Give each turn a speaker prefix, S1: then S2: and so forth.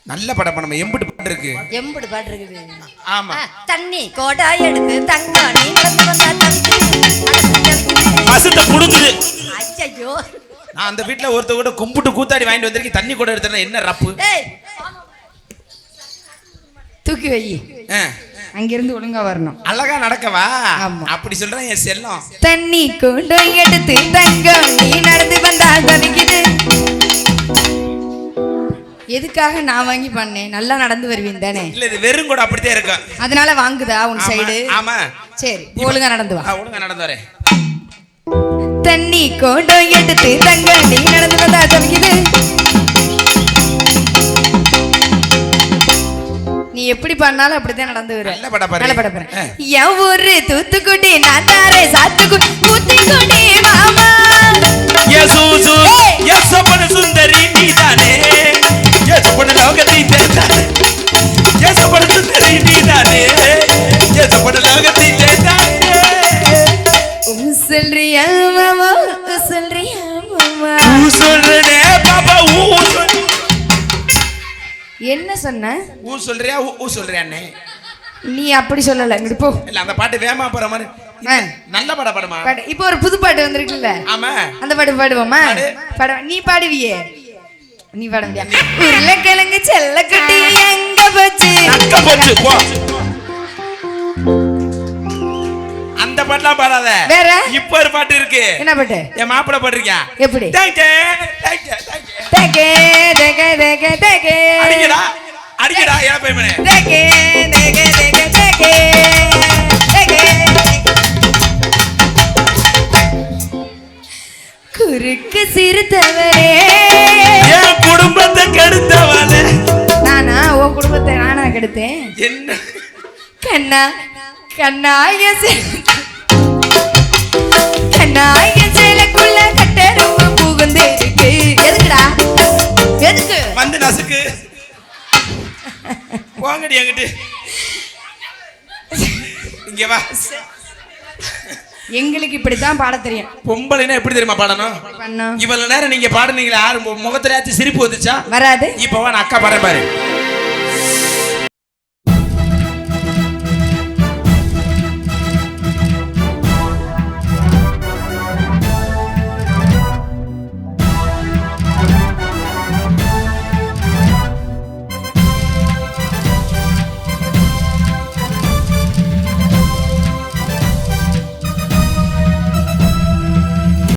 S1: நல்ல படம் நம்ம எம்புட்டு பாட்டு இருக்கு.
S2: எம்புட்டு பாட்டு இருக்குது.
S1: ஆமா.
S2: தண்ணி கோடா எடுத்து தங்க நீ நடந்து வந்தா தவிக்குது.
S1: பசுட்ட குடுக்குது.
S2: ஐயோ.
S1: நான் அந்த வீட்ல ஒருத்த கூட கும்பிட்டு கூத்தாடி வாங்கிட்டு வந்திருக்கேன். தண்ணி கூட எடுத்தா என்ன ரப்பு?
S2: டேய். தூக்கி வை.
S3: அங்கிருந்து ஒழுங்கா வரணும்.
S1: அழகா நடக்கவா? அப்படி சொல்றேன் என் செல்லம்.
S2: தண்ணி கோடா எடுத்து தங்க நீ நடந்து வந்தா தவிக்குது. எதுக்காக நான் வாங்கி பண்ணேன்? நல்லா நடந்து வருவீங்க தானே?
S1: இல்ல இது வெறும் கூட அப்படியே இருக்கு.
S2: அதனால வாங்குதா உன் சைடு?
S1: ஆமா.
S2: சரி ஒழுங்கா நடந்து வா.
S1: ஒழுங்கா நடந்து வரேன்.
S2: தண்ணி கோடா எடுத்து தங்க நீ நடந்து வந்தா தவிக்குது. நீ எப்படி பண்ணாலும் அப்படிதான் நடந்து வர.
S1: நல்ல படம் பாரு.
S2: நல்ல படம் பாரு. என் ஊரு தூத்துக்குடி நான் தாரே சாத்துக்குடி கூத்திக்குடி மாமா.
S1: யேசுசு யேசப்பன சுந்தரி நீதானே. யேசப்பன லோகத்தை தேத்தானே. யேசப்பன சுந்தரி நீதானே. யேசப்பன லோகத்தை தேத்தானே.
S2: சொல்றியா மாமா சொல்றியா மாமா?
S1: சொல்றனே பாப்பா
S2: என்ன சொன்ன?
S1: சொல்றியா சொல்றியானே?
S2: நீ அப்படி சொல்லல. இங்க போ.
S1: இல்ல அந்த பாட்டு வேமா போற மாதிரி நல்ல படமா?
S2: இப்போ ஒரு புது பாட்டு வந்திருக்குல்ல?
S1: ஆமா.
S2: அந்த பாட்டு பாடுவோமா? நீ பாடுவியே. நீ பாட முடியாது. உருளைக்கிழங்கு செல்லக்குட்டி எங்க போச்சு?
S1: அங்க போச்சு போ. அந்த பாட்டுலாம் பாடாத.
S2: வேற
S1: இப்போ ஒரு பாட்டு இருக்கு.
S2: என்ன பாட்டு?
S1: என் மாப்பிள பாடுறியா?
S2: எப்படி?
S1: டேகே அடிங்கடா அடிங்கடா ஏ பையனே.
S2: டேகே டேகே டேகே டேகே டேகே. குறுக்கு சிறுத்தவரே
S1: என் குடும்பத்தை கெடுத்தவளே.
S2: நானா உன் குடும்பத்தை நானா கெடுத்தேன்?
S1: என்ன
S2: கண்ணா கண்ணாய கண்ணாய சேலக்குள்ள கட்டரும்பு புகுந்து இருக்கு. எதுக்குடா? எதுக்கு
S1: வந்து நசுக்கு வாங்கடி என்கிட்ட. இங்க வா.
S2: எங்களுக்கு இப்படித்தான் பாட தெரியும்.
S1: பொம்பளைனா எப்படி தெரியுமா பாடணும்? இவ்வளவு நேரம் நீங்க பாடுனீங்களா? முகத்துல சிரிப்பு வந்துச்சா?
S2: வராது.
S1: இப்ப வா நான் அக்கா பாடுறேன் பாரு.